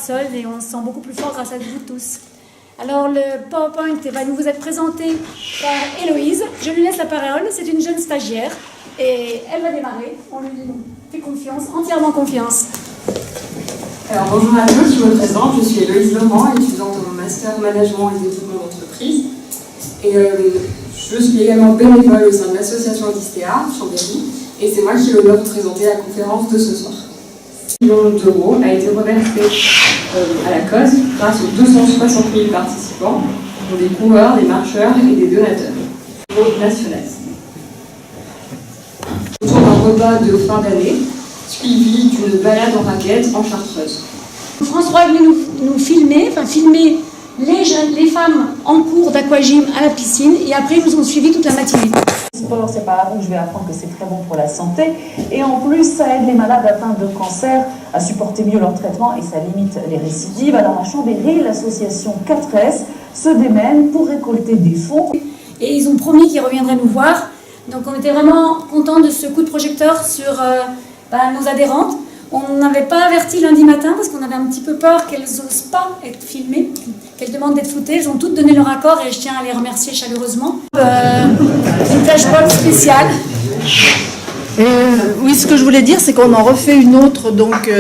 seul et on se sent beaucoup plus fort grâce à vous tous. Alors le PowerPoint va nous vous être présenté par Héloïse. Je lui laisse la parole, c'est une jeune stagiaire et elle va démarrer. On lui fait confiance, entièrement confiance. Alors bonjour à tous, je me présente, je suis Héloïse Laurent, étudiante en Master Management et Développement d'entreprise. Et je suis également bénévole au sein de l'association d'ISTEA, Chambéry, et c'est moi qui ai l'honneur de présenter la conférence de ce soir. 1 million d'euros a été reversé à la cause grâce aux 260 000 participants, dont des coureurs, des marcheurs et des donateurs au niveau national. Autour d'un repas de fin d'année, suivi d'une balade en raquette en Chartreuse. France 3 est venu nous filmer, les femmes en cours d'aquagym à la piscine et après ils nous ont suivi toute la matinée. Pendant c'est pas avant que je vais apprendre que c'est très bon pour la santé et en plus ça aide les malades atteints de cancer à supporter mieux leur traitement et ça limite les récidives. Alors à Chambéry, l'association 4S se démène pour récolter des fonds. Et ils ont promis qu'ils reviendraient nous voir. Donc on était vraiment contents de ce coup de projecteur sur nos adhérentes. On n'avait pas averti lundi matin parce qu'on avait un petit peu peur qu'elles n'osent pas être filmées, qu'elles demandent d'être floutées. Elles ont toutes donné leur accord et je tiens à les remercier chaleureusement. Une flashball spéciale. Oui, ce que je voulais dire, c'est qu'on en refait une autre donc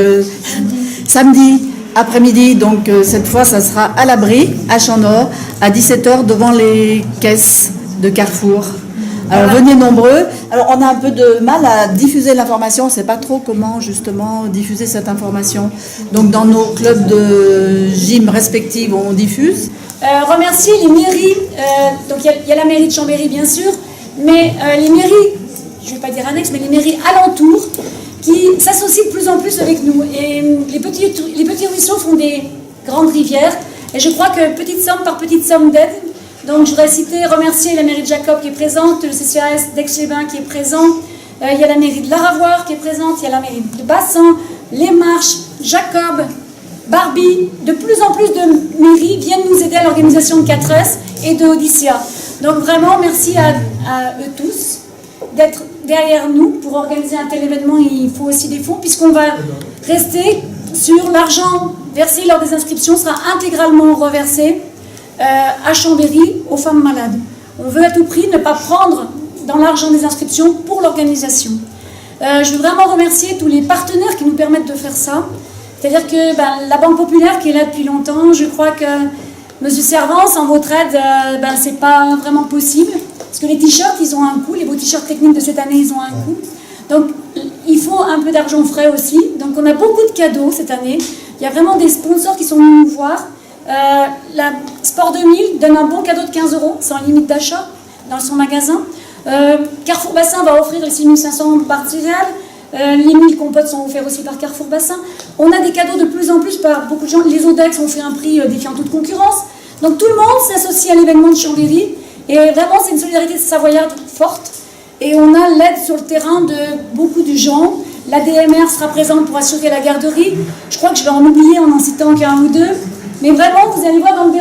samedi après-midi. Donc cette fois, ça sera à l'abri, à Champ-Nord, à 17h devant les caisses de Carrefour. Alors venez nombreux. Alors on a un peu de mal à diffuser l'information, on ne sait pas trop comment justement diffuser cette information. Donc dans nos clubs de gym respectifs, on diffuse. Remercier les mairies, donc il y a la mairie de Chambéry bien sûr, mais les mairies, je ne vais pas dire annexes, mais les mairies alentours qui s'associent de plus en plus avec nous. Et les petits ruisseaux font des grandes rivières et je crois que petite somme par petite somme d'aide. Donc je voudrais remercier la mairie de Jacob qui est présente, le CCAS d'Aix-les-Bains qui est présent, il y a la mairie de Laravoir qui est présente, il y a la mairie de Bassan, Les Marches, Jacob, Barbie. De plus en plus de mairies viennent nous aider à l'organisation de 4S et de Odyssea. Donc vraiment merci à eux tous d'être derrière nous pour organiser un tel événement. Il faut aussi des fonds puisqu'on va rester sur l'argent versé lors des inscriptions sera intégralement reversé à Chambéry aux femmes malades. On veut à tout prix ne pas prendre dans l'argent des inscriptions pour l'organisation. Je veux vraiment remercier tous les partenaires qui nous permettent de faire ça. C'est-à-dire que la Banque Populaire qui est là depuis longtemps, je crois que Monsieur Servance, en votre aide, c'est pas vraiment possible. Parce que les t-shirts, ils ont un coût, les beaux t-shirts techniques de cette année, ils ont un coût. Donc il faut un peu d'argent frais aussi. Donc on a beaucoup de cadeaux cette année. Il y a vraiment des sponsors qui sont venus nous voir. La Sport 2000 donne un bon cadeau de 15 € sans limite d'achat dans son magasin. Carrefour Bassin va offrir les 6500 barres céréales. Les 1000 compotes sont offerts aussi par Carrefour Bassin. On a des cadeaux de plus en plus par beaucoup de gens. Les Odex ont fait un prix défiant toute concurrence. Donc tout le monde s'associe à l'événement de Chambéry. Et vraiment, c'est une solidarité savoyarde forte. Et on a l'aide sur le terrain de beaucoup de gens. La DMR sera présente pour assurer la garderie. Je crois que je vais en oublier en citant qu'un ou deux. Mais vraiment, vous allez voir dans le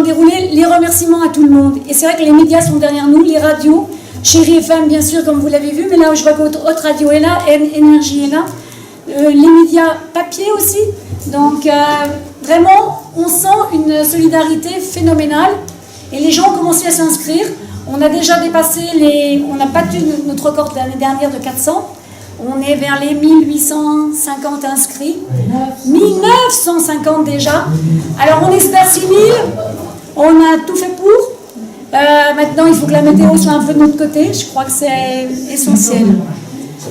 déroulé, les remerciements à tout le monde. Et c'est vrai que les médias sont derrière nous, les radios, Chérie FM bien sûr, comme vous l'avez vu, mais là je vois qu'autre radio est là, Énergie est là, les médias papier aussi. Donc vraiment, on sent une solidarité phénoménale et les gens ont commencé à s'inscrire. On a déjà dépassé on n'a pas battu notre record de l'année dernière de 400. On est vers les 1850 inscrits, 1950 déjà. Alors on espère 6000, on a tout fait pour. Maintenant il faut que la météo soit un peu de notre côté, je crois que c'est essentiel.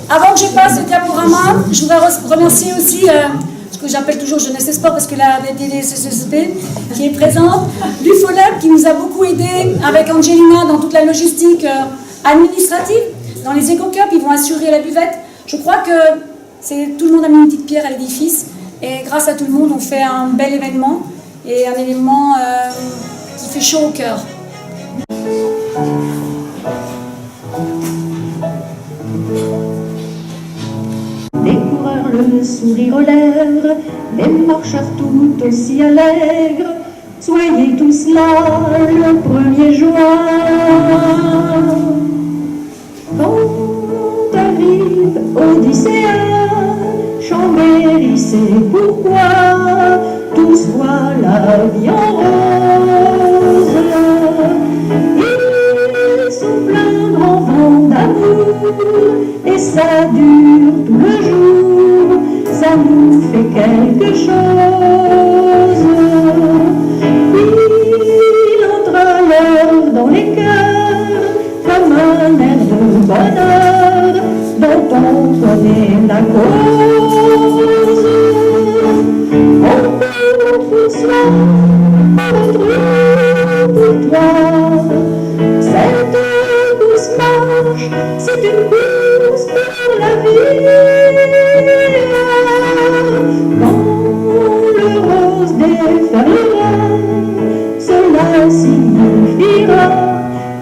Avant que je passe le diaporama, je voudrais remercier aussi ce que j'appelle toujours Jeunesse et Sport parce que la DDCCP qui est présente, Bufolab qui nous a beaucoup aidé avec Angelina dans toute la logistique administrative. Dans les éco-cups, ils vont assurer la buvette. Je crois que tout le monde a mis une petite pierre à l'édifice et grâce à tout le monde, on fait un bel événement et un événement qui fait chaud au cœur. Des coureurs le sourire aux lèvres, des marcheurs tout aussi allègres, soyez tous là le 1er juin. Quand arrive Odyssea, Chambéry c'est pour et ça dure tout le jour, ça nous fait quelque chose. Il entre alors dans les cœurs comme un air de bonheur dont on connaît la cause. On court pour soi, pour autrui, pour toi. Cette course marche, c'est une course pour la vie. Quand le rose défleurira, cela signifiera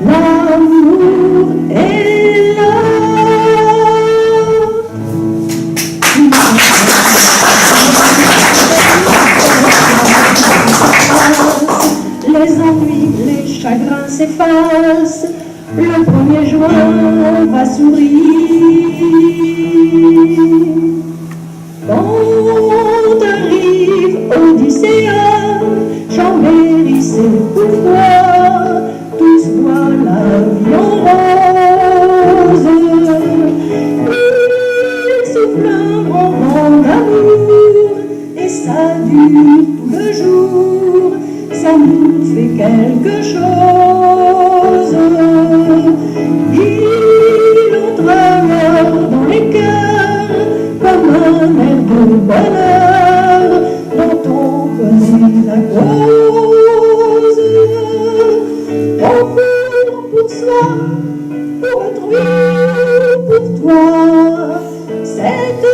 l'amour est là. Les ennuis, les chagrins s'effacent, le 1er juin va sourire. Quand arrive Odyssée, Chambéry c'est pour toi, tous voient la vie en rose. Il souffle un grand vent d'amour, et ça dure tout le jour, ça nous fait quelque chose. Il entre alors dans les cœurs comme un air de bonheur dont on connaît la cause. On court pour soi, pour autrui, pour toi. Cette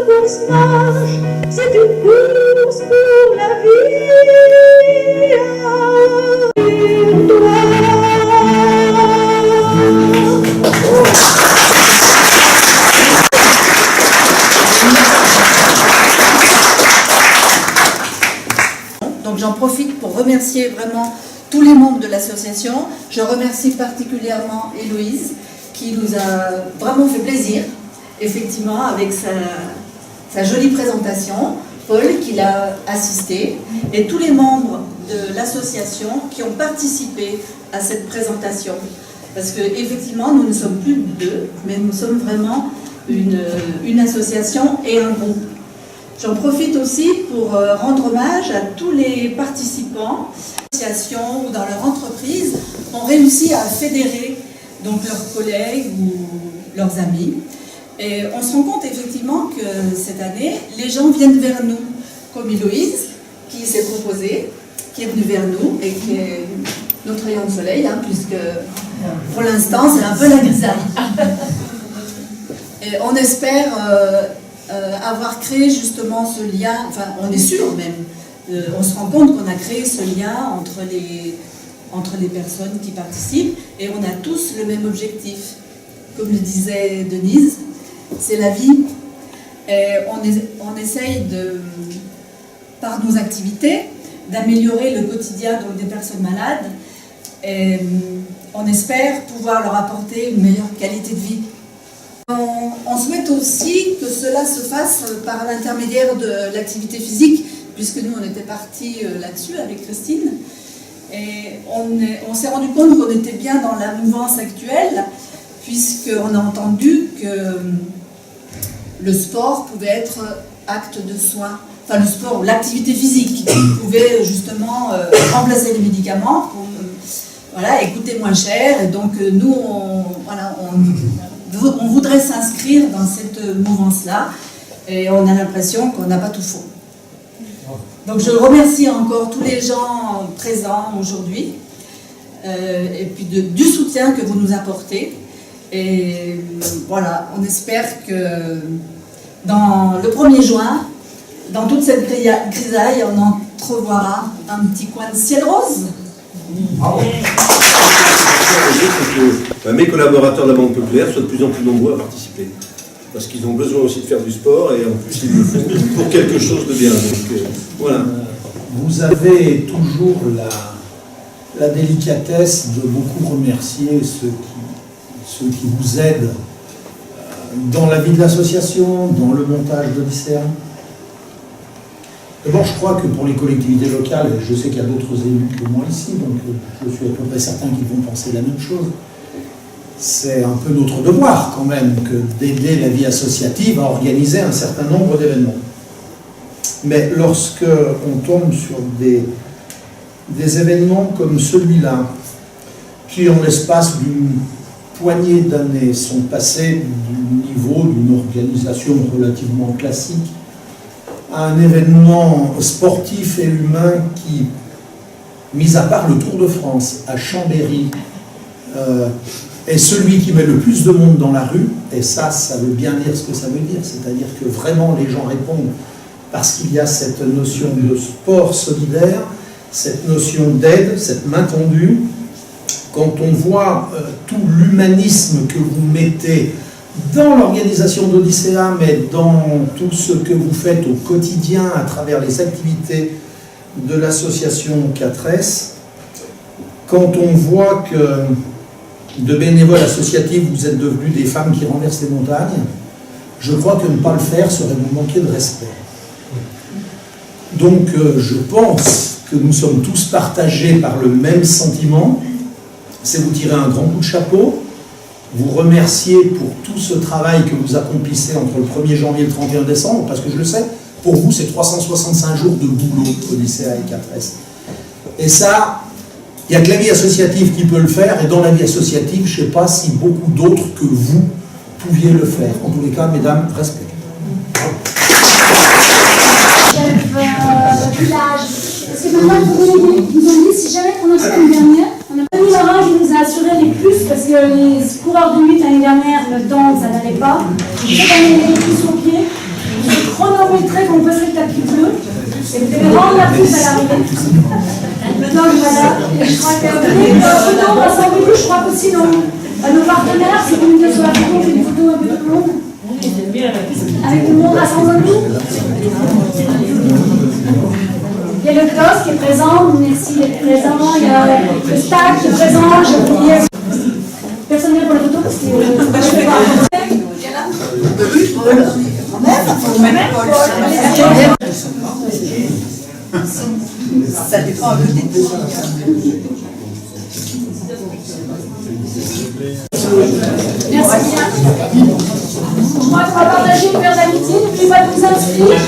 course marche, c'est une course pour la vie. Pour toi. Donc j'en profite pour remercier vraiment tous les membres de l'association. Je remercie particulièrement Héloïse qui nous a vraiment fait plaisir, effectivement, avec sa jolie présentation, Paul qui l'a assisté, et tous les membres de l'association qui ont participé à cette présentation. Parce qu'effectivement, nous ne sommes plus deux, mais nous sommes vraiment une association et un groupe. J'en profite aussi pour rendre hommage à tous les participants, associations ou dans leur entreprise, ont réussi à fédérer donc leurs collègues ou leurs amis. Et on se rend compte effectivement que cette année, les gens viennent vers nous, comme Héloïse, qui s'est proposée, qui est venue vers nous et qui est notre rayon de soleil, hein, puisque pour l'instant c'est un peu la grisaille. Et on espère avoir créé justement ce lien, enfin on est sûr même, on se rend compte qu'on a créé ce lien entre les personnes qui participent et on a tous le même objectif. Comme le disait Denise, c'est la vie. Et on essaye par nos activités d'améliorer le quotidien donc, des personnes malades et on espère pouvoir leur apporter une meilleure qualité de vie. On souhaite aussi que cela se fasse par l'intermédiaire de l'activité physique, puisque nous on était partis là-dessus avec Christine, et on s'est rendu compte qu'on était bien dans la mouvance actuelle, puisqu'on a entendu que le sport pouvait être acte de soin, enfin le sport, l'activité physique pouvait justement remplacer les médicaments pour et coûter moins cher, et donc nous on voudrait s'inscrire dans cette mouvance-là et on a l'impression qu'on n'a pas tout faux. Donc je remercie encore tous les gens présents aujourd'hui et puis du soutien que vous nous apportez. Et voilà, on espère que dans le 1er juin, dans toute cette grisaille, on entrevoira un petit coin de ciel rose. Mes collaborateurs de la Banque Populaire soient de plus en plus nombreux à participer. Parce qu'ils ont besoin aussi de faire du sport et en plus ils le font pour quelque chose de bien. Donc, voilà. Vous avez toujours la délicatesse de beaucoup remercier ceux qui vous aident dans la vie de l'association, dans le montage de l'ICERN. D'abord, je crois que pour les collectivités locales, et je sais qu'il y a d'autres élus que moi ici, donc je suis à peu près certain qu'ils vont penser la même chose, c'est un peu notre devoir quand même que d'aider la vie associative à organiser un certain nombre d'événements. Mais lorsque on tombe sur des événements comme celui-là, qui en l'espace d'une poignée d'années sont passés du niveau d'une organisation relativement classique à un événement sportif et humain qui, mis à part le Tour de France à Chambéry, est celui qui met le plus de monde dans la rue, et ça veut bien dire ce que ça veut dire, c'est-à-dire que vraiment les gens répondent parce qu'il y a cette notion de sport solidaire, cette notion d'aide, cette main tendue. Quand on voit tout l'humanisme que vous mettez dans l'organisation d'Odyssea, mais dans tout ce que vous faites au quotidien à travers les activités de l'association 4S, quand on voit que de bénévoles associatifs, vous êtes devenus des femmes qui renversent les montagnes, je crois que ne pas le faire serait vous manquer de respect. Donc je pense que nous sommes tous partagés par le même sentiment, c'est vous tirer un grand coup de chapeau, vous remercier pour tout ce travail que vous accomplissez entre le 1er janvier et le 31 décembre, parce que je le sais, pour vous c'est 365 jours de boulot, Odyssea et 4S. Et ça, il n'y a que la vie associative qui peut le faire, et dans la vie associative, je ne sais pas si beaucoup d'autres que vous pouviez le faire. En tous les cas, mesdames, respect. Village. Parce que maintenant, ils nous ont dit, si jamais on a fait l'année dernière, on a pas mis Laurent qui nous a assuré les plus, parce que les coureurs de 8 l'année dernière, le temps, ça n'allait pas. Cette année, les plus sur pied. J'ai chronométré qu'on faisait le tapis bleu. Et vous devez rendre la plus à l'arrivée. Maintenant, voilà. Et je crois que photo, rassemblez-vous, je crois qu'aussi nos partenaires, si vous venez sur la photo, c'est une photo un peu plus longue. Avec tout le monde, rassemblez-nous. Il y a le CLOS qui est présent, merci d'être présent. Il y a le STAC qui est présent, j'ai oublié. Personne n'est pour la photo parce que je ne vais pas. Ça dépend un peu des petits. Merci bien. Moi, on va partager une verre d'amitié, n'oubliez pas de vous inscrire.